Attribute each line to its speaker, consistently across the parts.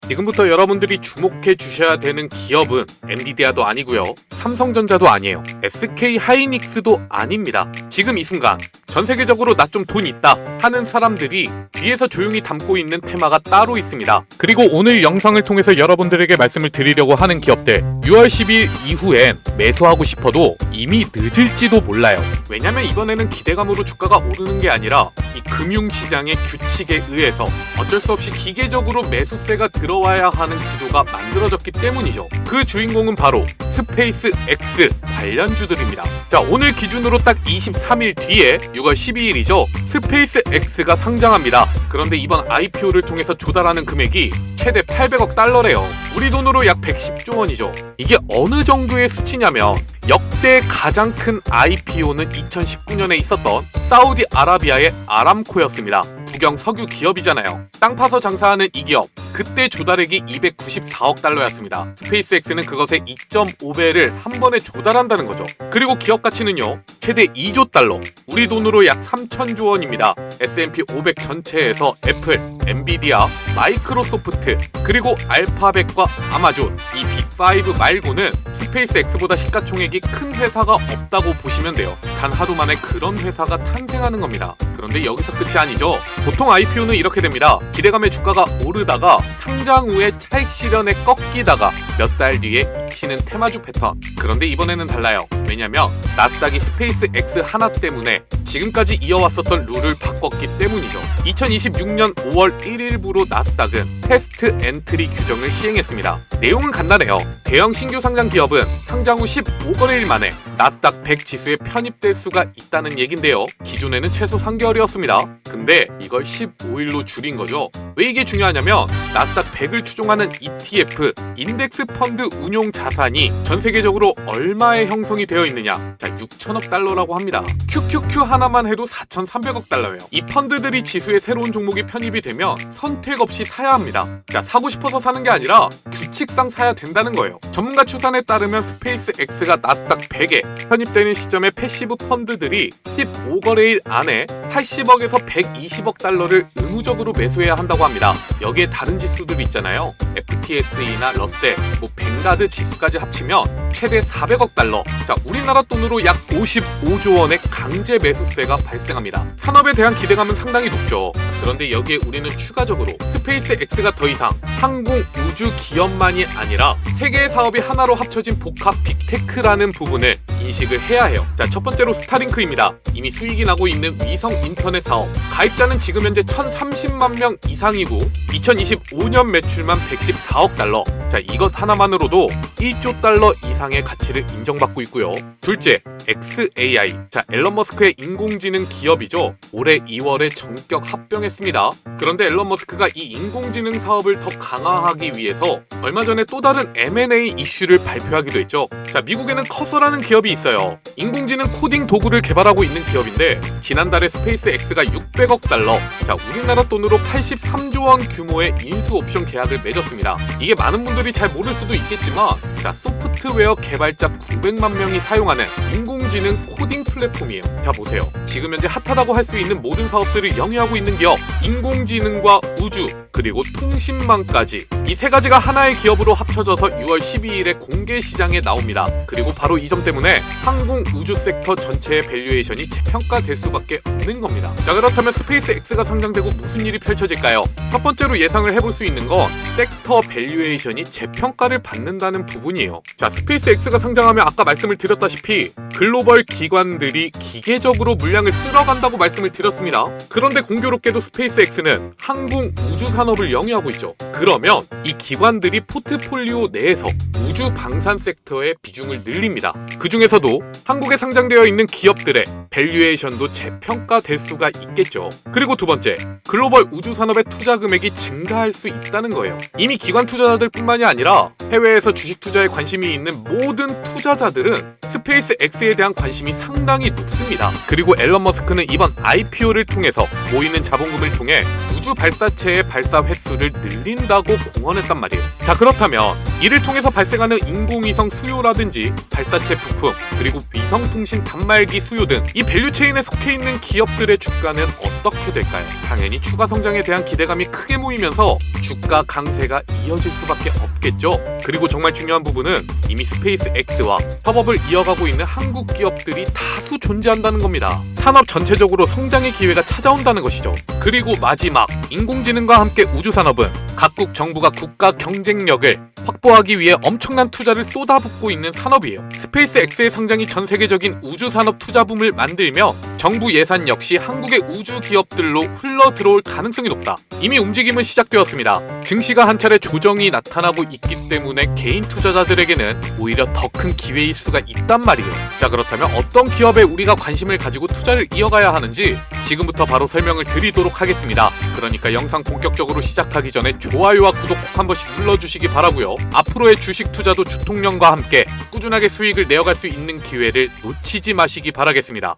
Speaker 1: 지금부터 여러분들이 주목해 주셔야 되는 기업은 엔비디아도 아니고요, 삼성전자도 아니에요, SK 하이닉스도 아닙니다. 지금 이 순간 전 세계적으로 나 좀 돈 있다 하는 사람들이 뒤에서 조용히 담고 있는 테마가 따로 있습니다. 그리고 오늘 영상을 통해서 여러분들에게 말씀을 드리려고 하는 기업들, 6월 10일 이후엔 매수하고 싶어도 이미 늦을지도 몰라요. 왜냐면 이번에는 기대감으로 주가가 오르는 게 아니라 이 금융시장의 규칙에 의해서 어쩔 수 없이 기계적으로 매수세가 들어와야 하는 구조가 만들어졌기 때문이죠. 그 주인공은 바로 스페이스 X 관련주들입니다. 자, 오늘 기준으로 딱 23일 뒤에 6월 12일이죠. 스페이스 X가 상장합니다. 그런데 이번 IPO를 통해서 조달하는 금액이 최대 800억 달러래요. 우리 돈으로 약 110조 원이죠. 이게 어느 정도의 수치냐면 역대 가장 큰 IPO는 2019년에 있었던 사우디아라비아의 아람코였습니다. 국영 석유 기업이잖아요. 땅 파서 장사하는 이 기업, 그때 조달액이 294억 달러였습니다. 스페이스X는 그것의 2.5배를 한 번에 조달한다는 거죠. 그리고 기업 가치는요, 최대 2조 달러, 우리 돈으로 약 3천조 원입니다. S&P 500 전체에서 애플, 엔비디아, 마이크로소프트, 그리고 알파벳과 아마존, 이 빅5 말고는 스페이스X보다 시가총액이 큰 회사가 없다고 보시면 돼요. 단 하루 만에 그런 회사가 탄생하는 겁니다. 그런데 여기서 끝이 아니죠. 보통 IPO는 이렇게 됩니다. 기대감에 주가가 오르다가 상장 후에 차익 실현에 꺾이다가 몇 달 뒤에 익히는 테마주 패턴. 그런데 이번에는 달라요. 왜냐면 나스닥이 스페이스 X 하나 때문에 지금까지 이어왔었던 룰을 바꿨기 때문이죠. 2026년 5월 1일부로 나스닥은 테스트 엔트리 규정을 시행했습니다. 내용은 간단해요. 대형 신규 상장 기업은 상장 후 15거래일 만에 나스닥 100 지수에 편입될 수가 있다는 얘긴데요. 기존에는 최소 3개월이었습니다. 근데 이걸 15일로 줄인 거죠. 왜 이게 중요하냐면 나스닥 100을 추종하는 ETF, 인덱스 펀드 운용 자산이 전 세계적으로 얼마에 형성이 되어 있느냐? 자, 6천억 달러라고 합니다. QQQ 하나만 해도 4,300억 달러예요. 이 펀드들이 지수에 새로운 종목이 편입이 되면 선택 없이 사야 합니다. 자, 사고 싶어서 사는 게 아니라 규칙상 사야 된다는 거예요. 전문가 추산에 따르면 스페이스 X가 나스닥 100에 편입되는 시점에 패시브 펀드들이 15거래일 안에 80억에서 120억 달러를 의무적으로 매수해야 한다고 합니다. 여기에 다른 지수들이 있잖아요. FTSE나 러셀, 뱅가드 지수까지 합치면 최대 400억 달러. 자, 우리나라 돈으로 약 55조 원의 강제 매수세가 발생합니다. 산업에 대한 기대감은 상당히 높죠. 그런데 여기에 우리는 추가적으로 스페이스 X가 더 이상 항공 우주 기업만이 아니라 세 개의 사업이 하나로 합쳐진 복합 빅테크라는 부분을 인식을 해야 해요. 자, 첫 번째로 스타링크입니다. 이미 수익이 나고 있는 위성 인터넷 사업. 가입자는 지금 현재 1,030만 명 이상이고 2025년 매출만 114억 달러. 자, 이것 하나만으로도 1조 달러 이상의 가치를 인정받고 있고요. 둘째, xAI. 자, 앨런 머스크의 인공지능 기업이죠. 올해 2월에 정격 합병했습니다. 그런데 앨런 머스크가 이 인공지능 사업을 더 강화하기 위해서 얼마 전에 또 다른 M&A 이슈를 발표하기도 했죠. 자, 미국에는 커서라는 기업이 있어요. 인공지능 코딩 도구를 개발하고 있는 기업인데 지난달에 스페이스 X가 600억 달러, 자, 우리나라 돈으로 83조 원 규모의 인수 옵션 계약을 맺었습니다. 이게 많은 분들이 잘 모를 수도 있겠지만, 자, 소프트웨어 개발자 900만 명이 사용하는 인공지능 코딩 플랫폼이에요. 자, 보세요. 지금 현재 핫하다고 할 수 있는 모든 사업들을 영위하고 있는 기업, 인공지능과 우주, 그리고 통신망까지 이 세 가지가 하나의 기업으로 합쳐져서 6월 12일에 공개 시장에 나옵니다. 그리고 바로 이 점 때문에 항공 우주 섹터 전체의 밸류에이션이 재평가될 수밖에 없는 겁니다. 자, 그렇다면 스페이스 X가 상장되고 무슨 일이 펼쳐질까요? 첫 번째로 예상을 해볼 수 있는 건 섹터 밸류에이션이 재평가를 받는다는 부분이에요. 자, 스페이스 X가 상장하면 아까 말씀을 드렸다시피 글로벌 기관들이 기계적으로 물량을 쓸어간다고 말씀을 드렸습니다. 그런데 공교롭게도 스페이스 X는 항공 우주 산업을 영위하고 있죠. 그러면 이 기관들이 포트폴리오 내에서 우주 방산 섹터의 비중을 늘립니다. 그 중에서도 한국에 상장되어 있는 기업들의 밸류에이션도 재평가될 수가 있겠죠. 그리고 두 번째, 글로벌 우주 산업의 투자 금액이 증가할 수 있다는 거예요. 이미 기관 투자자들 뿐만이 아니라 해외에서 주식 투자에 관심이 있는 모든 투자자들은 스페이스 X에 대한 관심이 상당히 높습니다. 그리고 앨런 머스크는 이번 IPO를 통해서 모이는 자본금을 통해 우주 발사체의 발사 횟수를 늘린다고 공언했단 말이에요. 자, 그렇다면 이를 통해서 발생하는 인공위성 수요라든지 발사체 부품, 그리고 위성통신 단말기 수요 등 이 밸류체인에 속해 있는 기업들의 주가는 어떻게 될까요? 당연히 추가 성장에 대한 기대감이 크게 모이면서 주가 강세가 이어질 수밖에 없겠죠. 그리고 정말 중요한 부분은 이미 스페이스 X와 협업을 이어가고 있는 한국 기업들이 다수 존재한다는 겁니다. 산업 전체적으로 성장의 기회가 찾아온다는 것이죠. 그리고 마지막, 인공지능과 함께 우주산업은 각국 정부가 국가 경쟁력을 확보하기 위해 엄청난 투자를 쏟아붓고 있는 산업이에요. 스페이스 X의 상장이 전 세계적인 우주산업 투자붐을 만들며 정부 예산 역시 한국의 우주 기업들로 흘러 들어올 가능성이 높다. 이미 움직임은 시작되었습니다. 증시가 한 차례 조정이 나타나고 있기 때문에 개인 투자자들에게는 오히려 더 큰 기회일 수가 있단 말이에요. 자, 그렇다면 어떤 기업에 우리가 관심을 가지고 투자를 이어가야 하는지 지금부터 바로 설명을 드리도록 하겠습니다. 그러니까 영상 본격적으로 시작하기 전에 좋아요와 구독 꼭 한 번씩 눌러주시기 바라고요. 앞으로의 주식 투자도 주통령과 함께 꾸준하게 수익을 내어갈 수 있는 기회를 놓치지 마시기 바라겠습니다.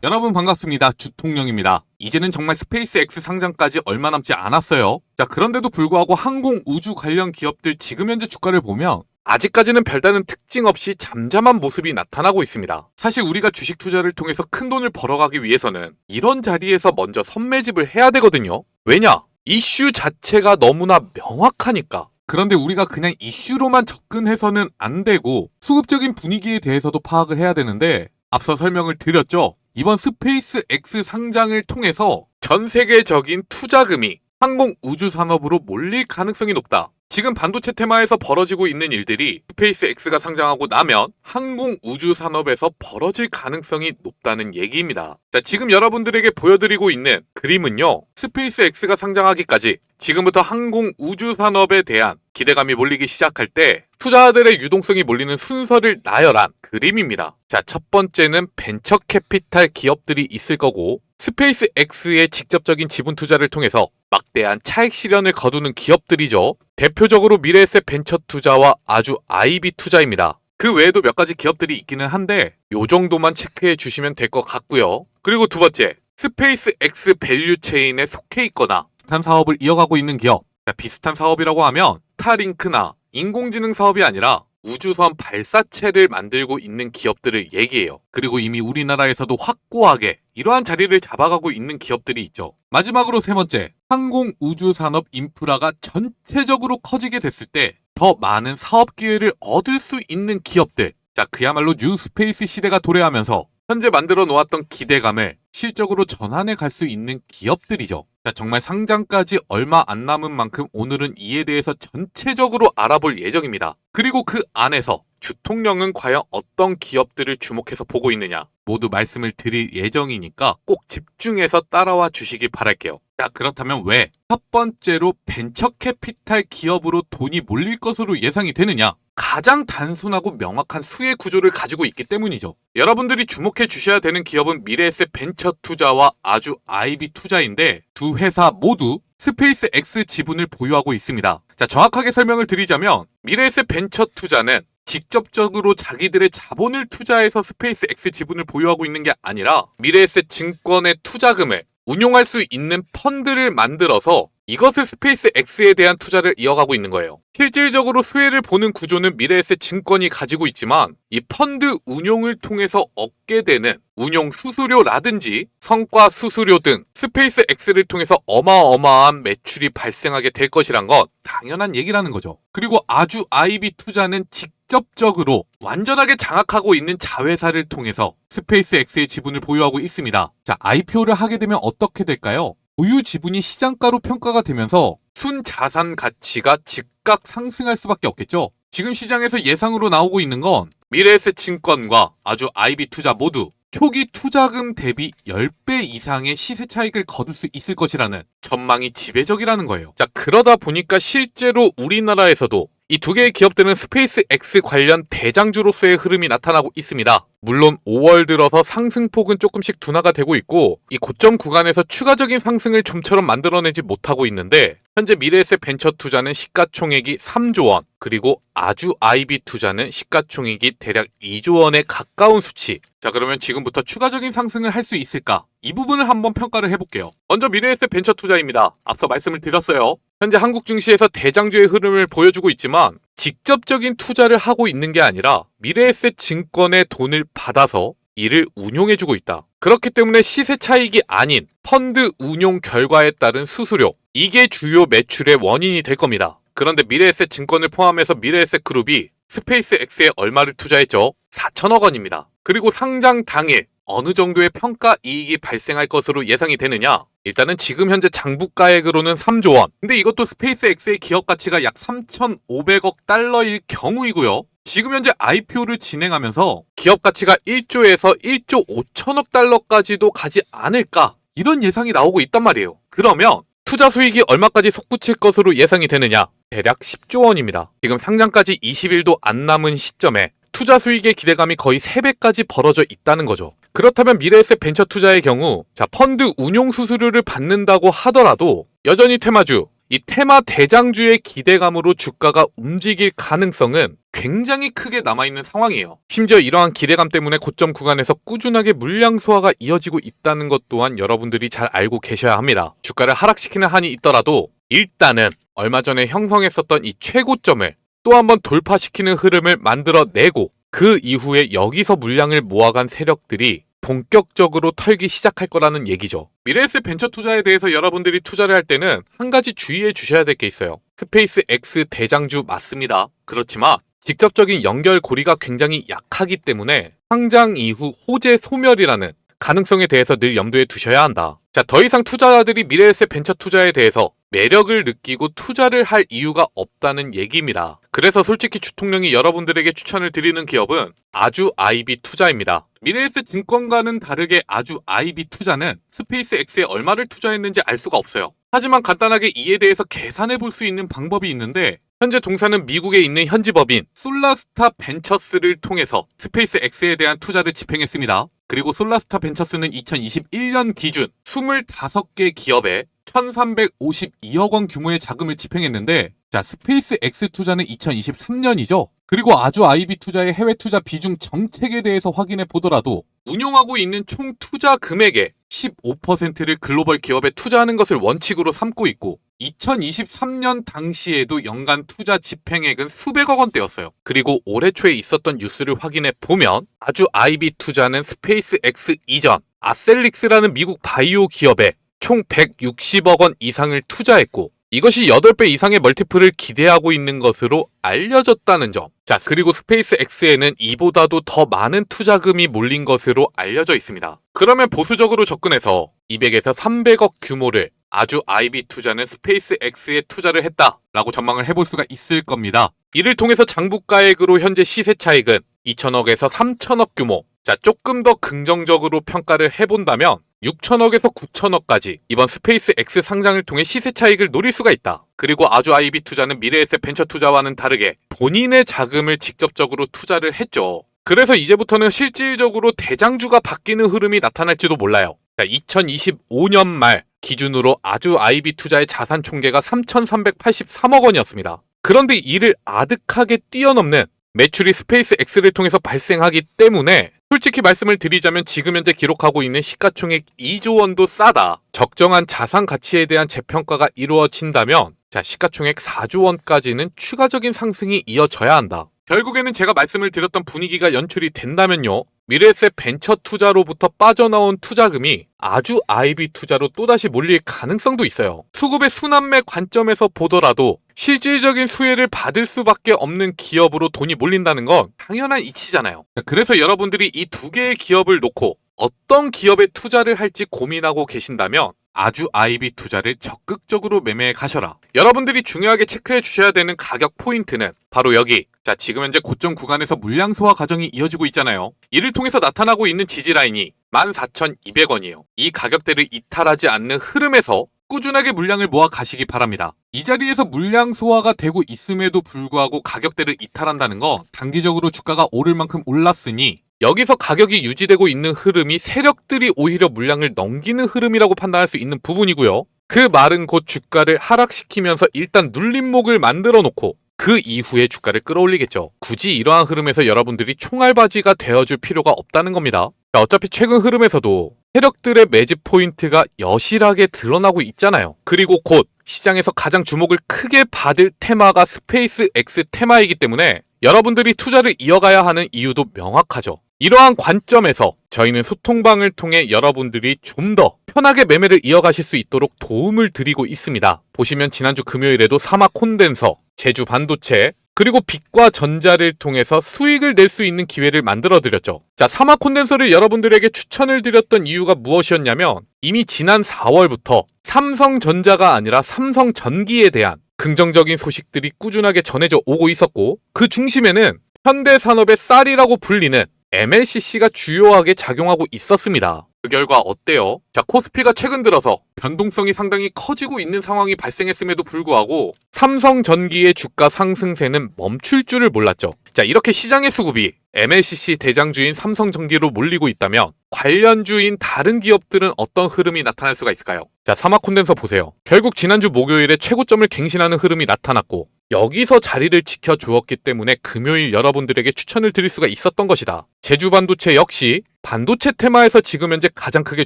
Speaker 1: 여러분 반갑습니다. 주통령입니다. 이제는 정말 스페이스 X 상장까지 얼마 남지 않았어요. 자, 그런데도 불구하고 항공 우주 관련 기업들 지금 현재 주가를 보면 아직까지는 별다른 특징 없이 잠잠한 모습이 나타나고 있습니다. 사실 우리가 주식 투자를 통해서 큰 돈을 벌어가기 위해서는 이런 자리에서 먼저 선매집을 해야 되거든요. 왜냐? 이슈 자체가 너무나 명확하니까. 그런데 우리가 그냥 이슈로만 접근해서는 안 되고 수급적인 분위기에 대해서도 파악을 해야 되는데, 앞서 설명을 드렸죠. 이번 스페이스 X 상장을 통해서 전 세계적인 투자금이 항공 우주 산업으로 몰릴 가능성이 높다. 지금 반도체 테마에서 벌어지고 있는 일들이 스페이스 X가 상장하고 나면 항공 우주 산업에서 벌어질 가능성이 높다는 얘기입니다. 자, 지금 여러분들에게 보여드리고 있는 그림은요, 스페이스 X가 상장하기까지 지금부터 항공 우주 산업에 대한 기대감이 몰리기 시작할 때 투자자들의 유동성이 몰리는 순서를 나열한 그림입니다. 자, 첫 번째는 벤처 캐피탈 기업들이 있을 거고, 스페이스 X의 직접적인 지분 투자를 통해서 막대한 차익 실현을 거두는 기업들이죠. 대표적으로 미래에셋 벤처 투자와 아주 IB 투자입니다. 그 외에도 몇 가지 기업들이 있기는 한데 요 정도만 체크해 주시면 될 것 같고요. 그리고 두 번째, 스페이스 X 밸류 체인에 속해 있거나 비슷한 사업을 이어가고 있는 기업. 자, 비슷한 사업이라고 하면 스타링크나 인공지능 사업이 아니라 우주선 발사체를 만들고 있는 기업들을 얘기해요. 그리고 이미 우리나라에서도 확고하게 이러한 자리를 잡아가고 있는 기업들이 있죠. 마지막으로 세 번째, 항공 우주 산업 인프라가 전체적으로 커지게 됐을 때 더 많은 사업 기회를 얻을 수 있는 기업들. 자, 그야말로 뉴 스페이스 시대가 도래하면서 현재 만들어 놓았던 기대감을 실적으로 전환해 갈 수 있는 기업들이죠. 자, 정말 상장까지 얼마 안 남은 만큼 오늘은 이에 대해서 전체적으로 알아볼 예정입니다. 그리고 그 안에서 주통령은 과연 어떤 기업들을 주목해서 보고 있느냐 모두 말씀을 드릴 예정이니까 꼭 집중해서 따라와 주시기 바랄게요. 자, 그렇다면 왜 첫 번째로 벤처 캐피탈 기업으로 돈이 몰릴 것으로 예상이 되느냐? 가장 단순하고 명확한 수혜 구조를 가지고 있기 때문이죠. 여러분들이 주목해 주셔야 되는 기업은 미래에셋 벤처 투자와 아주 IB 투자인데, 두 회사 모두 스페이스 X 지분을 보유하고 있습니다. 자, 정확하게 설명을 드리자면 미래에셋 벤처 투자는 직접적으로 자기들의 자본을 투자해서 스페이스 X 지분을 보유하고 있는 게 아니라 미래에셋 증권의 투자금을 운용할 수 있는 펀드를 만들어서 이것을 스페이스 X에 대한 투자를 이어가고 있는 거예요. 실질적으로 수혜를 보는 구조는 미래에셋 증권이 가지고 있지만 이 펀드 운용을 통해서 얻게 되는 운용 수수료라든지 성과 수수료 등 스페이스 X를 통해서 어마어마한 매출이 발생하게 될 것이란 건 당연한 얘기라는 거죠. 그리고 아주 IB 투자는 직접적으로 완전하게 장악하고 있는 자회사를 통해서 스페이스 X의 지분을 보유하고 있습니다. 자, IPO를 하게 되면 어떻게 될까요? 보유 지분이 시장가로 평가가 되면서 순자산 가치가 즉각 상승할 수밖에 없겠죠. 지금 시장에서 예상으로 나오고 있는 건 미래에셋 증권과 아주 IB 투자 모두 초기 투자금 대비 10배 이상의 시세 차익을 거둘 수 있을 것이라는 전망이 지배적이라는 거예요. 자, 그러다 보니까 실제로 우리나라에서도 이 두 개의 기업들은 스페이스 X 관련 대장주로서의 흐름이 나타나고 있습니다. 물론 5월 들어서 상승폭은 조금씩 둔화가 되고 있고 이 고점 구간에서 추가적인 상승을 좀처럼 만들어내지 못하고 있는데, 현재 미래에셋 벤처 투자는 시가총액이 3조 원, 그리고 아주 IB 투자는 시가총액이 대략 2조 원에 가까운 수치. 자, 그러면 지금부터 추가적인 상승을 할 수 있을까? 이 부분을 한번 평가를 해볼게요. 먼저 미래에셋 벤처 투자입니다. 앞서 말씀을 드렸어요. 현재 한국 증시에서 대장주의 흐름을 보여주고 있지만 직접적인 투자를 하고 있는 게 아니라 미래에셋 증권의 돈을 받아서 이를 운용해주고 있다. 그렇기 때문에 시세 차익이 아닌 펀드 운용 결과에 따른 수수료, 이게 주요 매출의 원인이 될 겁니다. 그런데 미래에셋 증권을 포함해서 미래에셋 그룹이 스페이스X에 얼마를 투자했죠? 4천억 원입니다. 그리고 상장 당일 어느 정도의 평가 이익이 발생할 것으로 예상이 되느냐? 일단은 지금 현재 장부가액으로는 3조 원. 근데 이것도 스페이스X의 기업 가치가 약 3,500억 달러일 경우이고요. 지금 현재 IPO를 진행하면서 기업 가치가 1조에서 1조 5천억 달러까지도 가지 않을까? 이런 예상이 나오고 있단 말이에요. 그러면 투자 수익이 얼마까지 솟구칠 것으로 예상이 되느냐? 대략 10조 원입니다. 지금 상장까지 20일도 안 남은 시점에 투자 수익의 기대감이 거의 3배까지 벌어져 있다는 거죠. 그렇다면 미래에셋 벤처 투자의 경우 펀드 운용 수수료를 받는다고 하더라도 여전히 테마주, 이 테마 대장주의 기대감으로 주가가 움직일 가능성은 굉장히 크게 남아있는 상황이에요. 심지어 이러한 기대감 때문에 고점 구간에서 꾸준하게 물량 소화가 이어지고 있다는 것 또한 여러분들이 잘 알고 계셔야 합니다. 주가를 하락시키는 한이 있더라도 일단은 얼마 전에 형성했었던 이 최고점을 또 한번 돌파시키는 흐름을 만들어내고 그 이후에 여기서 물량을 모아간 세력들이 본격적으로 털기 시작할 거라는 얘기죠. 미래에셋 벤처 투자에 대해서 여러분들이 투자를 할 때는 한 가지 주의해 주셔야 될 게 있어요. 스페이스X 대장주 맞습니다. 그렇지만 직접적인 연결고리가 굉장히 약하기 때문에 상장 이후 호재 소멸이라는 가능성에 대해서 늘 염두에 두셔야 한다. 자, 더 이상 투자자들이 미래에셋 벤처 투자에 대해서 매력을 느끼고 투자를 할 이유가 없다는 얘기입니다. 그래서 솔직히 주통령이 여러분들에게 추천을 드리는 기업은 아주 IB 투자입니다. 미래에셋 증권과는 다르게 아주 IB 투자는 스페이스X에 얼마를 투자했는지 알 수가 없어요. 하지만 간단하게 이에 대해서 계산해 볼 수 있는 방법이 있는데 현재 동사는 미국에 있는 현지법인 솔라스타 벤처스를 통해서 스페이스X에 대한 투자를 집행했습니다. 그리고 솔라스타 벤처스는 2021년 기준 25개 기업에 1,352억 원 규모의 자금을 집행했는데, 자, 스페이스X 투자는 2023년이죠. 그리고 아주 IB 투자의 해외 투자 비중 정책에 대해서 확인해 보더라도 운용하고 있는 총 투자 금액의 15%를 글로벌 기업에 투자하는 것을 원칙으로 삼고 있고 2023년 당시에도 연간 투자 집행액은 수백억 원대였어요. 그리고 올해 초에 있었던 뉴스를 확인해 보면 아주 IB 투자는 스페이스X 이전 아셀릭스라는 미국 바이오 기업에 총 160억 원 이상을 투자했고 이것이 8배 이상의 멀티플을 기대하고 있는 것으로 알려졌다는 점. 자, 그리고 스페이스X에는 이보다도 더 많은 투자금이 몰린 것으로 알려져 있습니다. 그러면 보수적으로 접근해서 200에서 300억 규모를 아주 IB 투자는 스페이스X에 투자를 했다라고 전망을 해볼 수가 있을 겁니다. 이를 통해서 장부가액으로 현재 시세 차익은 2천억에서 3천억 규모. 자, 조금 더 긍정적으로 평가를 해본다면 6천억에서 9천억까지 이번 스페이스X 상장을 통해 시세 차익을 노릴 수가 있다. 그리고 아주 IB 투자는 미래에셋 벤처 투자와는 다르게 본인의 자금을 직접적으로 투자를 했죠. 그래서 이제부터는 실질적으로 대장주가 바뀌는 흐름이 나타날지도 몰라요. 자, 2025년 말 기준으로 아주 IB 투자의 자산 총계가 3,383억 원이었습니다. 그런데 이를 아득하게 뛰어넘는 매출이 스페이스X를 통해서 발생하기 때문에 솔직히 말씀을 드리자면 지금 현재 기록하고 있는 시가총액 2조 원도 싸다. 적정한 자산 가치에 대한 재평가가 이루어진다면 자, 시가총액 4조 원까지는 추가적인 상승이 이어져야 한다. 결국에는 제가 말씀을 드렸던 분위기가 연출이 된다면요. 미래에셋 벤처 투자로부터 빠져나온 투자금이 아주 IB 투자로 또다시 몰릴 가능성도 있어요. 수급의 순환매 관점에서 보더라도 실질적인 수혜를 받을 수밖에 없는 기업으로 돈이 몰린다는 건 당연한 이치잖아요. 그래서 여러분들이 이 두 개의 기업을 놓고 어떤 기업에 투자를 할지 고민하고 계신다면 아주 IB 투자를 적극적으로 매매해 가셔라. 여러분들이 중요하게 체크해 주셔야 되는 가격 포인트는 바로 여기. 자, 지금 현재 고점 구간에서 물량 소화 과정이 이어지고 있잖아요. 이를 통해서 나타나고 있는 지지 라인이 14,200원이에요. 이 가격대를 이탈하지 않는 흐름에서 꾸준하게 물량을 모아 가시기 바랍니다. 이 자리에서 물량 소화가 되고 있음에도 불구하고 가격대를 이탈한다는 건 단기적으로 주가가 오를 만큼 올랐으니 여기서 가격이 유지되고 있는 흐름이 세력들이 오히려 물량을 넘기는 흐름이라고 판단할 수 있는 부분이고요. 그 말은 곧 주가를 하락시키면서 일단 눌림목을 만들어 놓고 그 이후에 주가를 끌어올리겠죠. 굳이 이러한 흐름에서 여러분들이 총알바지가 되어줄 필요가 없다는 겁니다. 어차피 최근 흐름에서도 세력들의 매집 포인트가 여실하게 드러나고 있잖아요. 그리고 곧 시장에서 가장 주목을 크게 받을 테마가 스페이스 X 테마이기 때문에 여러분들이 투자를 이어가야 하는 이유도 명확하죠. 이러한 관점에서 저희는 소통방을 통해 여러분들이 좀 더 편하게 매매를 이어가실 수 있도록 도움을 드리고 있습니다. 보시면 지난주 금요일에도 사막 콘덴서, 제주 반도체, 그리고 빛과 전자를 통해서 수익을 낼 수 있는 기회를 만들어 드렸죠. 자, 사막 콘덴서를 여러분들에게 추천을 드렸던 이유가 무엇이었냐면 이미 지난 4월부터 삼성전자가 아니라 삼성전기에 대한 긍정적인 소식들이 꾸준하게 전해져 오고 있었고 그 중심에는 현대산업의 쌀이라고 불리는 MLCC가 주요하게 작용하고 있었습니다. 그 결과 어때요? 자, 코스피가 최근 들어서 변동성이 상당히 커지고 있는 상황이 발생했음에도 불구하고 삼성전기의 주가 상승세는 멈출 줄을 몰랐죠. 자, 이렇게 시장의 수급이 MLCC 대장주인 삼성전기로 몰리고 있다면 관련주인 다른 기업들은 어떤 흐름이 나타날 수가 있을까요? 자, 사막 콘덴서 보세요. 결국 지난주 목요일에 최고점을 갱신하는 흐름이 나타났고 여기서 자리를 지켜주었기 때문에 금요일 여러분들에게 추천을 드릴 수가 있었던 것이다. 제주 반도체 역시 반도체 테마에서 지금 현재 가장 크게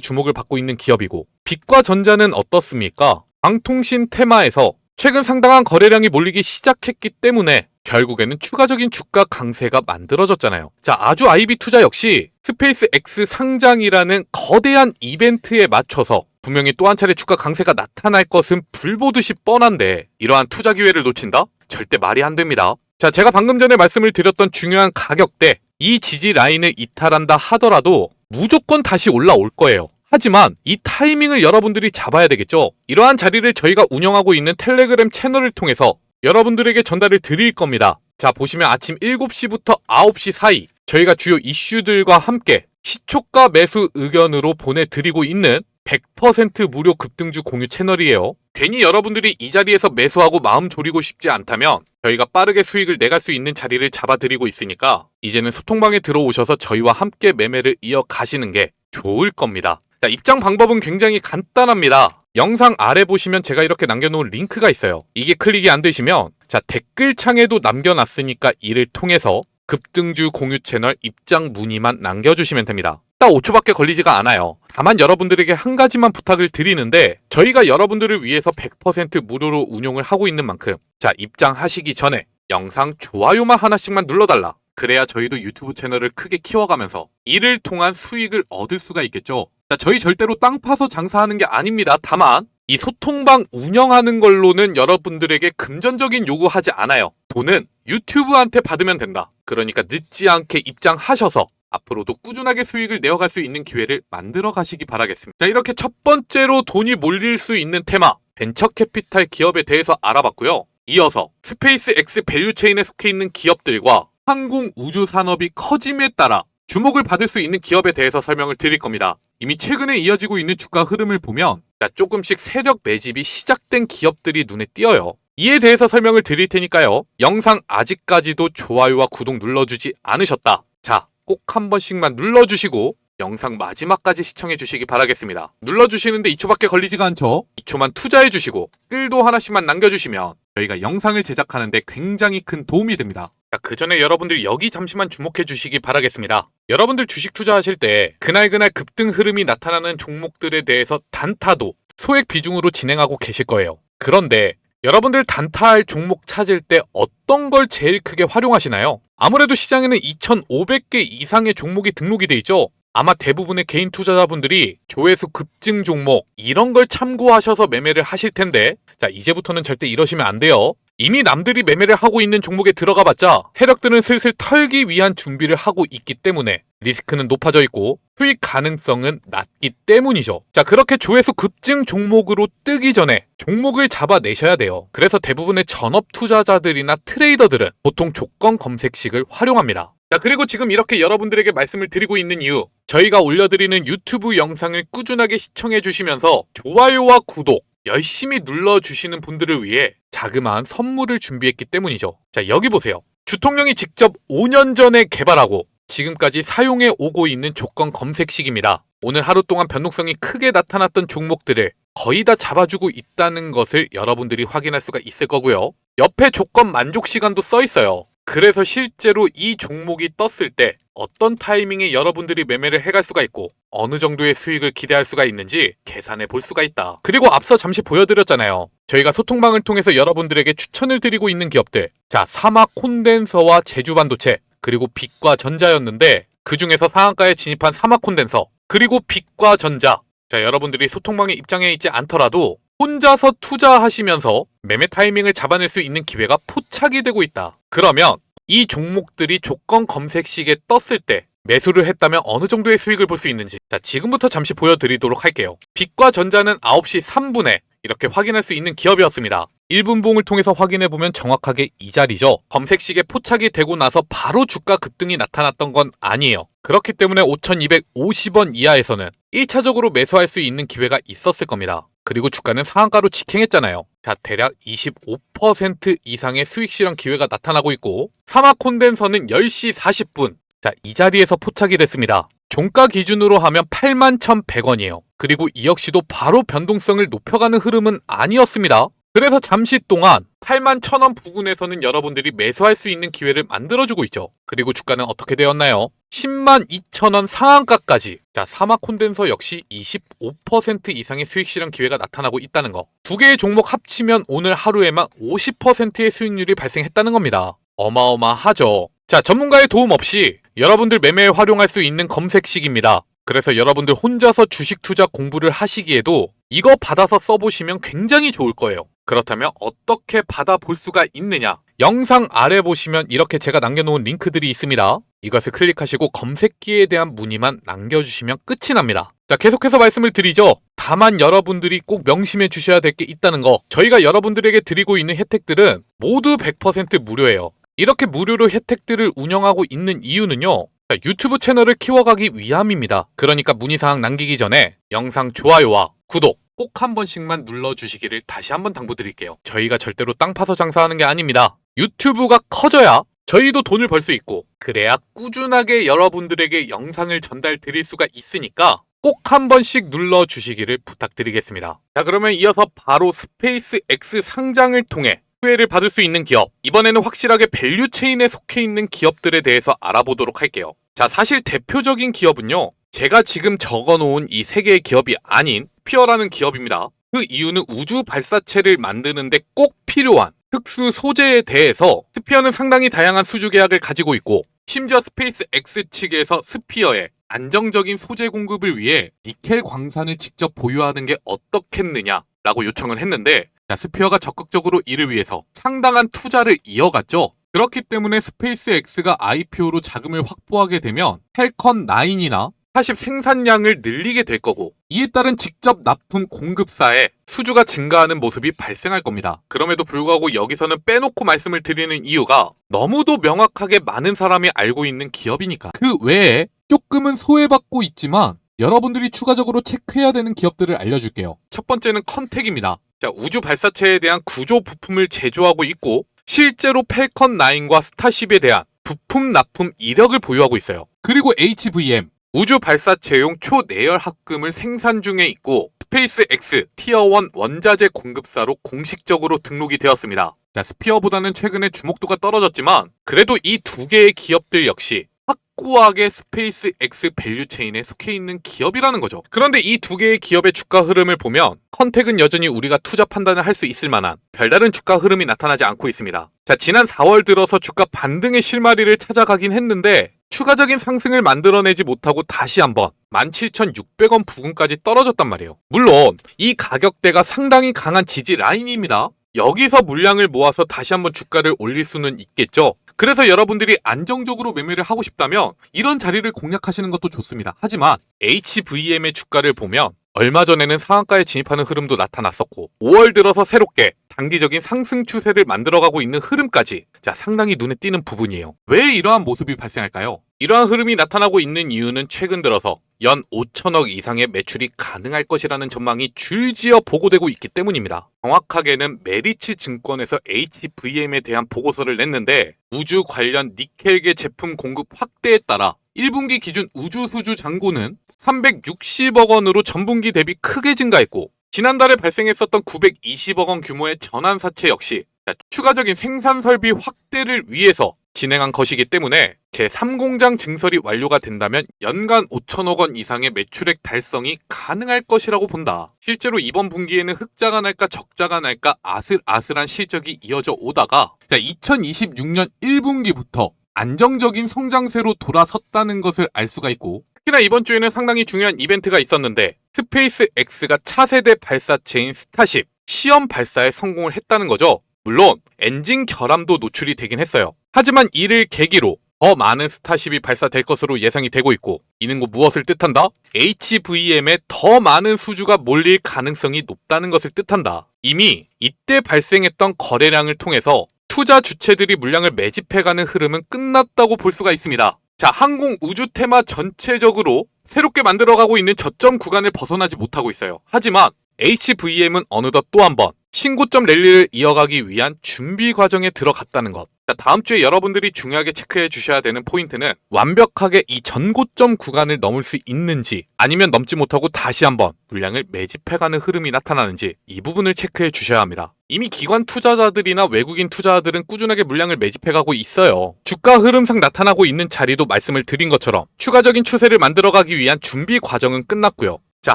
Speaker 1: 주목을 받고 있는 기업이고 빛과 전자는 어떻습니까? 방통신 테마에서 최근 상당한 거래량이 몰리기 시작했기 때문에 결국에는 추가적인 주가 강세가 만들어졌잖아요. 자, 아주 IB 투자 역시 스페이스 X 상장이라는 거대한 이벤트에 맞춰서 분명히 또 한 차례 주가 강세가 나타날 것은 불보듯이 뻔한데 이러한 투자 기회를 놓친다? 절대 말이 안 됩니다. 자, 제가 방금 전에 말씀을 드렸던 중요한 가격대, 이 지지 라인을 이탈한다 하더라도 무조건 다시 올라올 거예요. 하지만 이 타이밍을 여러분들이 잡아야 되겠죠. 이러한 자리를 저희가 운영하고 있는 텔레그램 채널을 통해서 여러분들에게 전달을 드릴 겁니다. 자, 보시면 아침 7시부터 9시 사이 저희가 주요 이슈들과 함께 시초가 매수 의견으로 보내드리고 있는 100% 무료 급등주 공유 채널이에요. 괜히 여러분들이 이 자리에서 매수하고 마음 졸이고 싶지 않다면 저희가 빠르게 수익을 내갈 수 있는 자리를 잡아드리고 있으니까 이제는 소통방에 들어오셔서 저희와 함께 매매를 이어가시는 게 좋을 겁니다. 자, 입장 방법은 굉장히 간단합니다. 영상 아래 보시면 제가 이렇게 남겨놓은 링크가 있어요. 이게 클릭이 안 되시면 자, 댓글창에도 남겨놨으니까 이를 통해서 급등주 공유 채널 입장 문의만 남겨주시면 됩니다. 딱 5초밖에 걸리지가 않아요. 다만 여러분들에게 한 가지만 부탁을 드리는데 저희가 여러분들을 위해서 100% 무료로 운용을 하고 있는 만큼 자, 입장하시기 전에 영상 좋아요만 하나씩만 눌러달라. 그래야 저희도 유튜브 채널을 크게 키워가면서 이를 통한 수익을 얻을 수가 있겠죠. 자, 저희 절대로 땅 파서 장사하는 게 아닙니다. 다만 이 소통방 운영하는 걸로는 여러분들에게 금전적인 요구하지 않아요. 돈은 유튜브한테 받으면 된다. 그러니까 늦지 않게 입장하셔서 앞으로도 꾸준하게 수익을 내어갈 수 있는 기회를 만들어 가시기 바라겠습니다. 자, 이렇게 첫 번째로 돈이 몰릴 수 있는 테마 벤처 캐피탈 기업에 대해서 알아봤고요. 이어서 스페이스 X 밸류체인에 속해 있는 기업들과 항공 우주 산업이 커짐에 따라 주목을 받을 수 있는 기업에 대해서 설명을 드릴 겁니다. 이미 최근에 이어지고 있는 주가 흐름을 보면 조금씩 세력 매집이 시작된 기업들이 눈에 띄어요. 이에 대해서 설명을 드릴 테니까요. 영상 아직까지도 좋아요와 구독 눌러주지 않으셨다. 자, 꼭 한 번씩만 눌러주시고 영상 마지막까지 시청해 주시기 바라겠습니다. 눌러주시는데 2초밖에 걸리지가 않죠. 2초만 투자해 주시고 끌도 하나씩만 남겨주시면 저희가 영상을 제작하는데 굉장히 큰 도움이 됩니다. 자, 그 전에 여러분들이 여기 잠시만 주목해 주시기 바라겠습니다. 여러분들 주식 투자하실 때 그날그날 급등 흐름이 나타나는 종목들에 대해서 단타도 소액 비중으로 진행하고 계실 거예요. 그런데 여러분들 단타할 종목 찾을 때 어떤 걸 제일 크게 활용하시나요? 아무래도 시장에는 2,500개 이상의 종목이 등록이 돼 있죠. 아마 대부분의 개인 투자자분들이 조회수 급증 종목 이런 걸 참고하셔서 매매를 하실 텐데 자, 이제부터는 절대 이러시면 안 돼요. 이미 남들이 매매를 하고 있는 종목에 들어가 봤자 세력들은 슬슬 털기 위한 준비를 하고 있기 때문에 리스크는 높아져 있고 수익 가능성은 낮기 때문이죠. 자, 그렇게 조회수 급증 종목으로 뜨기 전에 종목을 잡아내셔야 돼요. 그래서 대부분의 전업 투자자들이나 트레이더들은 보통 조건 검색식을 활용합니다. 자, 그리고 지금 이렇게 여러분들에게 말씀을 드리고 있는 이유 저희가 올려드리는 유튜브 영상을 꾸준하게 시청해 주시면서 좋아요와 구독 열심히 눌러주시는 분들을 위해 자그마한 선물을 준비했기 때문이죠. 자, 여기 보세요. 주통령이 직접 5년 전에 개발하고 지금까지 사용해 오고 있는 조건 검색식입니다. 오늘 하루 동안 변동성이 크게 나타났던 종목들을 거의 다 잡아주고 있다는 것을 여러분들이 확인할 수가 있을 거고요. 옆에 조건 만족 시간도 써 있어요. 그래서 실제로 이 종목이 떴을 때 어떤 타이밍에 여러분들이 매매를 해갈 수가 있고 어느 정도의 수익을 기대할 수가 있는지 계산해 볼 수가 있다. 그리고 앞서 잠시 보여드렸잖아요. 저희가 소통방을 통해서 여러분들에게 추천을 드리고 있는 기업들, 자, 사막 콘덴서와 제주반도체, 그리고 빛과 전자였는데 그 중에서 상한가에 진입한 사막 콘덴서, 그리고 빛과 전자, 자, 여러분들이 소통방에 입장해 있지 않더라도 혼자서 투자하시면서 매매 타이밍을 잡아낼 수 있는 기회가 포착이 되고 있다. 그러면 이 종목들이 조건 검색식에 떴을 때 매수를 했다면 어느 정도의 수익을 볼 수 있는지, 자, 지금부터 잠시 보여드리도록 할게요. 빛과 전자는 9시 3분에 이렇게 확인할 수 있는 기업이었습니다. 1분봉을 통해서 확인해보면 정확하게 이 자리죠. 검색식에 포착이 되고 나서 바로 주가 급등이 나타났던 건 아니에요. 그렇기 때문에 5,250원 이하에서는 1차적으로 매수할 수 있는 기회가 있었을 겁니다. 그리고 주가는 상한가로 직행했잖아요. 자, 대략 25% 이상의 수익 실현 기회가 나타나고 있고, 사막 콘덴서는 10시 40분, 자, 이 자리에서 포착이 됐습니다. 종가 기준으로 하면 81,100원이에요. 그리고 이 역시도 바로 변동성을 높여가는 흐름은 아니었습니다. 그래서 잠시 동안 81,000원 부근에서는 여러분들이 매수할 수 있는 기회를 만들어주고 있죠. 그리고 주가는 어떻게 되었나요? 102,000원 상한가까지. 자, 사막 콘덴서 역시 25% 이상의 수익 실현 기회가 나타나고 있다는 거. 두 개의 종목 합치면 오늘 하루에만 50%의 수익률이 발생했다는 겁니다. 어마어마하죠. 자, 전문가의 도움 없이 여러분들 매매에 활용할 수 있는 검색식입니다. 그래서 여러분들 혼자서 주식 투자 공부를 하시기에도 이거 받아서 써보시면 굉장히 좋을 거예요. 그렇다면 어떻게 받아볼 수가 있느냐? 영상 아래 보시면 이렇게 제가 남겨놓은 링크들이 있습니다. 이것을 클릭하시고 검색기에 대한 문의만 남겨주시면 끝이 납니다. 자, 계속해서 말씀을 드리죠. 다만 여러분들이 꼭 명심해 주셔야 될 게 있다는 거. 저희가 여러분들에게 드리고 있는 혜택들은 모두 100% 무료예요. 이렇게 무료로 혜택들을 운영하고 있는 이유는요, 유튜브 채널을 키워가기 위함입니다. 그러니까 문의사항 남기기 전에 영상 좋아요와 구독 꼭 한 번씩만 눌러주시기를 다시 한번 당부드릴게요. 저희가 절대로 땅 파서 장사하는 게 아닙니다. 유튜브가 커져야 저희도 돈을 벌 수 있고, 그래야 꾸준하게 여러분들에게 영상을 전달 드릴 수가 있으니까 꼭 한 번씩 눌러주시기를 부탁드리겠습니다. 자, 그러면 이어서 바로 스페이스 X 상장을 통해 수혜를 받을 수 있는 기업, 이번에는 확실하게 밸류 체인에 속해 있는 기업들에 대해서 알아보도록 할게요. 자, 사실 대표적인 기업은요, 제가 지금 적어놓은 이 세 개의 기업이 아닌 스피어라는 기업입니다. 그 이유는 우주 발사체를 만드는데 꼭 필요한 특수 소재에 대해서 스피어는 상당히 다양한 수주 계약을 가지고 있고, 심지어 스페이스 X 측에서 스피어에 안정적인 소재 공급을 위해 니켈 광산을 직접 보유하는 게 어떻겠느냐라고 요청을 했는데, 자, 스피어가 적극적으로 이를 위해서 상당한 투자를 이어갔죠. 그렇기 때문에 스페이스 X가 IPO로 자금을 확보하게 되면 펠컨 9이나 40 생산량을 늘리게 될 거고, 이에 따른 직접 납품 공급사에 수주가 증가하는 모습이 발생할 겁니다. 그럼에도 불구하고 여기서는 빼놓고 말씀을 드리는 이유가 너무도 명확하게 많은 사람이 알고 있는 기업이니까. 그 외에 조금은 소외받고 있지만 여러분들이 추가적으로 체크해야 되는 기업들을 알려줄게요. 첫 번째는 컨텍입니다. 자, 우주 발사체에 대한 구조 부품을 제조하고 있고, 실제로 펠컨 9과 스타쉽에 대한 부품 납품 이력을 보유하고 있어요. 그리고 HVM, 우주 발사체용 초내열 합금을 생산 중에 있고, 스페이스 X 티어1 원자재 공급사로 공식적으로 등록이 되었습니다. 자, 스피어보다는 최근에 주목도가 떨어졌지만 그래도 이 두 개의 기업들 역시 확고하게 스페이스 X 밸류 체인에 속해 있는 기업이라는 거죠. 그런데 이 두 개의 기업의 주가 흐름을 보면 컨텍은 여전히 우리가 투자 판단을 할 수 있을 만한 별다른 주가 흐름이 나타나지 않고 있습니다. 자, 지난 4월 들어서 주가 반등의 실마리를 찾아가긴 했는데 추가적인 상승을 만들어내지 못하고 다시 한번 17,600원 부근까지 떨어졌단 말이에요. 물론 이 가격대가 상당히 강한 지지 라인입니다. 여기서 물량을 모아서 다시 한번 주가를 올릴 수는 있겠죠. 그래서 여러분들이 안정적으로 매매를 하고 싶다면 이런 자리를 공략하시는 것도 좋습니다. 하지만 HVM의 주가를 보면 얼마 전에는 상한가에 진입하는 흐름도 나타났었고, 5월 들어서 새롭게 단기적인 상승 추세를 만들어가고 있는 흐름까지, 자, 상당히 눈에 띄는 부분이에요. 왜 이러한 모습이 발생할까요? 이러한 흐름이 나타나고 있는 이유는 최근 들어서 연 5천억 이상의 매출이 가능할 것이라는 전망이 줄지어 보고되고 있기 때문입니다. 정확하게는 메리츠 증권에서 HVM에 대한 보고서를 냈는데, 우주 관련 니켈계 제품 공급 확대에 따라 1분기 기준 우주수주 잔고는 360억 원으로 전분기 대비 크게 증가했고 지난달에 발생했었던 920억 원 규모의 전환사채 역시 추가적인 생산 설비 확대를 위해서 진행한 것이기 때문에 제3공장 증설이 완료가 된다면 연간 5천억 원 이상의 매출액 달성이 가능할 것이라고 본다. 실제로 이번 분기에는 흑자가 날까 적자가 날까 아슬아슬한 실적이 이어져 오다가 2026년 1분기부터 안정적인 성장세로 돌아섰다는 것을 알 수가 있고 특히나 이번 주에는 상당히 중요한 이벤트가 있었는데 스페이스 X가 차세대 발사체인 스타쉽 시험 발사에 성공을 했다는 거죠. 물론 엔진 결함도 노출이 되긴 했어요. 하지만 이를 계기로 더 많은 스타쉽이 발사될 것으로 예상이 되고 있고 이는 무엇을 뜻한다? HVM에 더 많은 수주가 몰릴 가능성이 높다는 것을 뜻한다. 이미 이때 발생했던 거래량을 통해서 투자 주체들이 물량을 매집해가는 흐름은 끝났다고 볼 수가 있습니다. 자, 항공 우주 테마 전체적으로 새롭게 만들어가고 있는 저점 구간을 벗어나지 못하고 있어요. 하지만 HVM은 어느덧 또 한 번 신고점 랠리를 이어가기 위한 준비 과정에 들어갔다는 것. 자, 다음 주에 여러분들이 중요하게 체크해 주셔야 되는 포인트는 완벽하게 이 전고점 구간을 넘을 수 있는지 아니면 넘지 못하고 다시 한번 물량을 매집해가는 흐름이 나타나는지 이 부분을 체크해 주셔야 합니다. 이미 기관 투자자들이나 외국인 투자자들은 꾸준하게 물량을 매집해가고 있어요. 주가 흐름상 나타나고 있는 자리도 말씀을 드린 것처럼 추가적인 추세를 만들어가기 위한 준비 과정은 끝났고요. 자,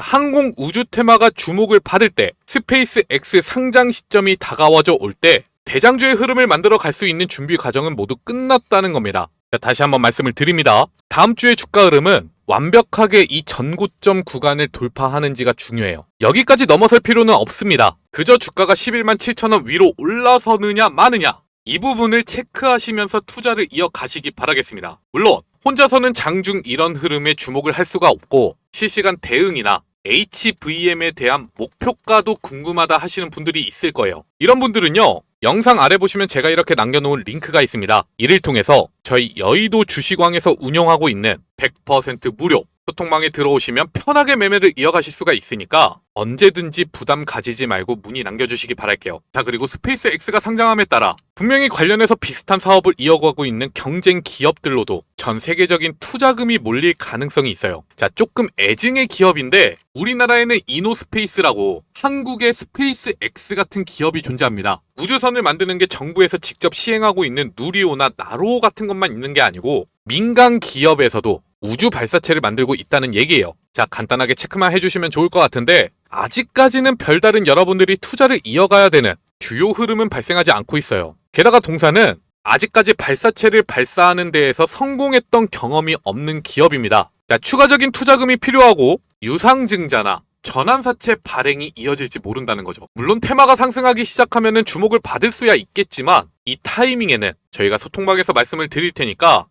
Speaker 1: 항공 우주 테마가 주목을 받을 때 스페이스 X 상장 시점이 다가와져 올 때 대장주의 흐름을 만들어 갈 수 있는 준비 과정은 모두 끝났다는 겁니다. 자, 다시 한번 말씀을 드립니다. 다음 주의 주가 흐름은 완벽하게 이 전고점 구간을 돌파하는지가 중요해요. 여기까지 넘어설 필요는 없습니다. 그저 주가가 11만 7천 원 위로 올라서느냐 마느냐 이 부분을 체크하시면서 투자를 이어가시기 바라겠습니다. 물론 혼자서는 장중 이런 흐름에 주목을 할 수가 없고 실시간 대응이나 HVM에 대한 목표가도 궁금하다 하시는 분들이 있을 거예요. 이런 분들은요, 영상 아래 보시면 제가 이렇게 남겨놓은 링크가 있습니다. 이를 통해서 저희 여의도 주식왕에서 운영하고 있는 100% 무료 소통방에 들어오시면 편하게 매매를 이어가실 수가 있으니까 언제든지 부담 가지지 말고 문의 남겨주시기 바랄게요. 자, 그리고 스페이스 X가 상장함에 따라 분명히 관련해서 비슷한 사업을 이어가고 있는 경쟁 기업들로도 전 세계적인 투자금이 몰릴 가능성이 있어요. 자, 조금 애증의 기업인데 우리나라에는 이노스페이스라고 한국의 스페이스 X 같은 기업이 존재합니다. 우주선을 만드는 게 정부에서 직접 시행하고 있는 누리호나 나로호 같은 것만 있는 게 아니고 민간 기업에서도 우주 발사체를 만들고 있다는 얘기예요. 자, 간단하게 체크만 해주시면 좋을 것 같은데 아직까지는 별다른 여러분들이 투자를 이어가야 되는 주요 흐름은 발생하지 않고 있어요. 게다가 동사는 아직까지 발사체를 발사하는 데에서 성공했던 경험이 없는 기업입니다. 자, 추가적인 투자금이 필요하고 유상증자나 전환사채 발행이 이어질지 모른다는 거죠. 물론 테마가 상승하기 시작하면 주목을 받을 수야 있겠지만 이 타이밍에는 저희가 소통방에서 말씀을 드릴 테니까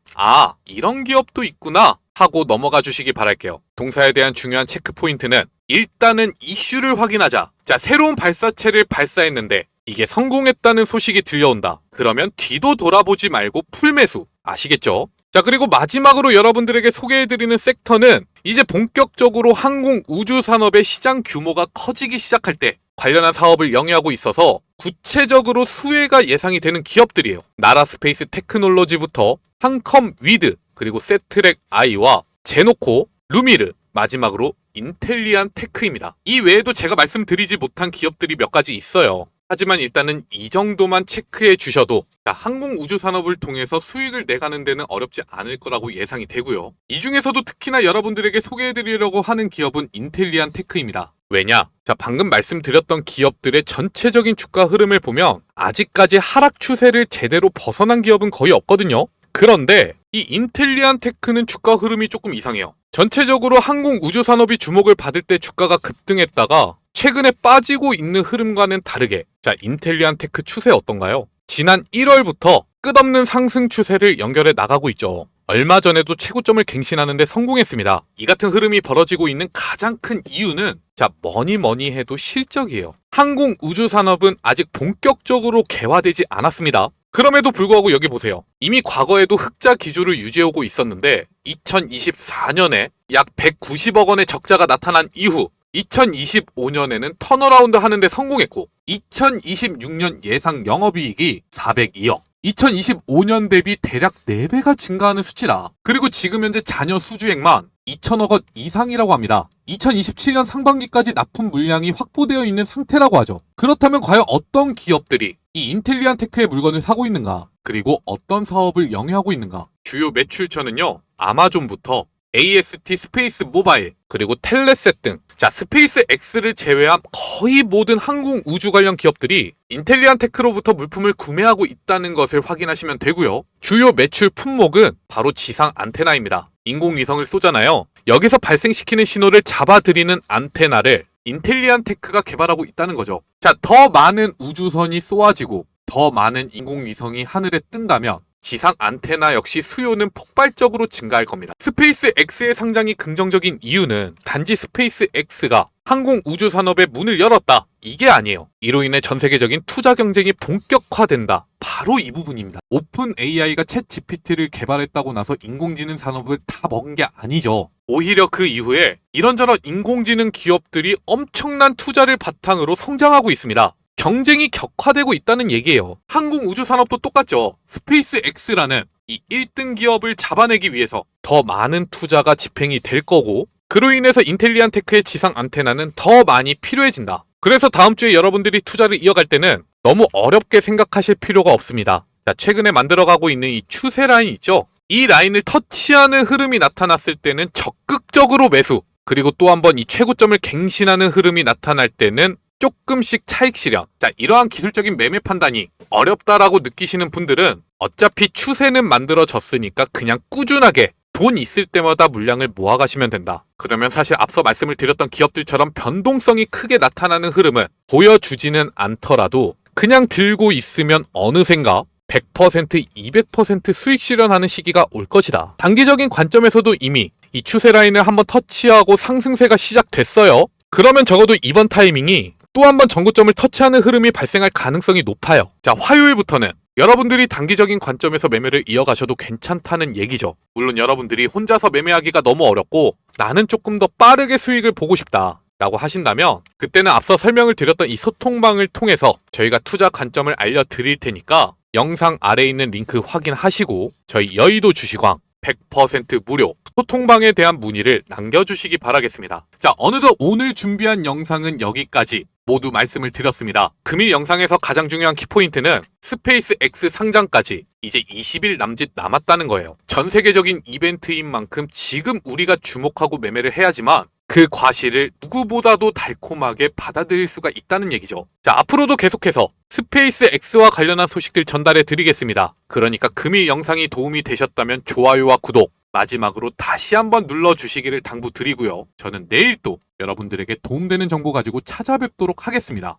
Speaker 1: 이런 기업도 있구나 하고 넘어가 주시기 바랄게요. 동사에 대한 중요한 체크 포인트는 일단은 이슈를 확인하자. 자, 새로운 발사체를 발사했는데 이게 성공했다는 소식이 들려온다. 그러면 뒤도 돌아보지 말고 풀매수. 아시겠죠? 자, 그리고 마지막으로 여러분들에게 소개해드리는 섹터는 이제 본격적으로 항공 우주 산업의 시장 규모가 커지기 시작할 때 관련한 사업을 영위하고 있어서 구체적으로 수혜가 예상이 되는 기업들이에요. 나라 스페이스 테크놀로지부터 상컴 위드, 그리고 세트렉 아이와 제노코, 루미르, 마지막으로 인텔리안 테크입니다. 이 외에도 제가 말씀드리지 못한 기업들이 몇 가지 있어요. 하지만 일단은 이 정도만 체크해 주셔도 항공 우주 산업을 통해서 수익을 내가는 데는 어렵지 않을 거라고 예상이 되고요. 이 중에서도 특히나 여러분들에게 소개해 드리려고 하는 기업은 인텔리안 테크입니다. 왜냐? 자, 방금 말씀드렸던 기업들의 전체적인 주가 흐름을 보면 아직까지 하락 추세를 제대로 벗어난 기업은 거의 없거든요. 그런데 이 인텔리안 테크는 주가 흐름이 조금 이상해요. 전체적으로 항공 우주 산업이 주목을 받을 때 주가가 급등했다가 최근에 빠지고 있는 흐름과는 다르게 자, 인텔리안 테크 추세 어떤가요? 지난 1월부터 끝없는 상승 추세를 연결해 나가고 있죠. 얼마 전에도 최고점을 갱신하는 데 성공했습니다. 이 같은 흐름이 벌어지고 있는 가장 큰 이유는 자, 뭐니 해도 실적이에요. 항공 우주 산업은 아직 본격적으로 개화되지 않았습니다. 그럼에도 불구하고 여기 보세요. 이미 과거에도 흑자 기조를 유지해오고 있었는데 2024년에 약 190억 원의 적자가 나타난 이후 2025년에는 턴어라운드 하는데 성공했고 2026년 예상 영업이익이 402억, 2025년 대비 대략 4배가 증가하는 수치다. 그리고 지금 현재 잔여 수주액만 2천억 원 이상이라고 합니다. 2027년 상반기까지 납품 물량이 확보되어 있는 상태라고 하죠. 그렇다면 과연 어떤 기업들이 이 인텔리안 테크의 물건을 사고 있는가? 그리고 어떤 사업을 영위하고 있는가? 주요 매출처는요, 아마존부터 AST 스페이스 모바일, 그리고 텔레셋 등, 자, 스페이스 X를 제외한 거의 모든 항공 우주 관련 기업들이 인텔리안 테크로부터 물품을 구매하고 있다는 것을 확인하시면 되고요. 주요 매출 품목은 바로 지상 안테나입니다. 인공위성을 쏘잖아요. 여기서 발생시키는 신호를 잡아들이는 안테나를 인텔리안 테크가 개발하고 있다는 거죠. 자, 더 많은 우주선이 쏘아지고 더 많은 인공위성이 하늘에 뜬다면 지상 안테나 역시 수요는 폭발적으로 증가할 겁니다. 스페이스 X의 상장이 긍정적인 이유는 단지 스페이스 X가 항공 우주 산업의 문을 열었다, 이게 아니에요. 이로 인해 전 세계적인 투자 경쟁이 본격화된다, 바로 이 부분입니다. 오픈 AI가 챗 GPT를 개발했다고 나서 인공지능 산업을 다 먹은 게 아니죠. 오히려 그 이후에 이런저런 인공지능 기업들이 엄청난 투자를 바탕으로 성장하고 있습니다. 경쟁이 격화되고 있다는 얘기예요. 항공 우주 산업도 똑같죠. 스페이스 X라는 이 1등 기업을 잡아내기 위해서 더 많은 투자가 집행이 될 거고, 그로 인해서 인텔리안 테크의 지상 안테나는 더 많이 필요해진다. 그래서 다음 주에 여러분들이 투자를 이어갈 때는 너무 어렵게 생각하실 필요가 없습니다. 자, 최근에 만들어가고 있는 이 추세 라인 있죠? 이 라인을 터치하는 흐름이 나타났을 때는 적극적으로 매수, 그리고 또 한번 이 최고점을 갱신하는 흐름이 나타날 때는 조금씩 차익 실현. 자, 이러한 기술적인 매매 판단이 어렵다라고 느끼시는 분들은 어차피 추세는 만들어졌으니까 그냥 꾸준하게 돈 있을 때마다 물량을 모아가시면 된다. 그러면 사실 앞서 말씀을 드렸던 기업들처럼 변동성이 크게 나타나는 흐름은 보여주지는 않더라도 그냥 들고 있으면 어느샌가 100%, 200% 수익 실현하는 시기가 올 것이다. 단기적인 관점에서도 이미 이 추세 라인을 한번 터치하고 상승세가 시작됐어요. 그러면 적어도 이번 타이밍이 또 한 번 전고점을 터치하는 흐름이 발생할 가능성이 높아요. 자, 화요일부터는 여러분들이 단기적인 관점에서 매매를 이어가셔도 괜찮다는 얘기죠. 물론 여러분들이 혼자서 매매하기가 너무 어렵고 나는 조금 더 빠르게 수익을 보고 싶다 라고 하신다면 그때는 앞서 설명을 드렸던 이 소통방을 통해서 저희가 투자 관점을 알려드릴 테니까 영상 아래에 있는 링크 확인하시고 저희 여의도 주식왕 100% 무료 소통방에 대한 문의를 남겨주시기 바라겠습니다. 자, 어느덧 오늘 준비한 영상은 여기까지 모두 말씀을 드렸습니다. 금일 영상에서 가장 중요한 키포인트는 스페이스 X 상장까지 이제 20일 남짓 남았다는 거예요. 전 세계적인 이벤트인 만큼 지금 우리가 주목하고 매매를 해야지만 그 과실을 누구보다도 달콤하게 받아들일 수가 있다는 얘기죠. 자, 앞으로도 계속해서 스페이스 X와 관련한 소식들 전달해 드리겠습니다. 그러니까 금일 영상이 도움이 되셨다면 좋아요와 구독, 마지막으로 다시 한번 눌러주시기를 당부드리고요. 저는 내일 또 여러분들에게 도움되는 정보 가지고 찾아뵙도록 하겠습니다.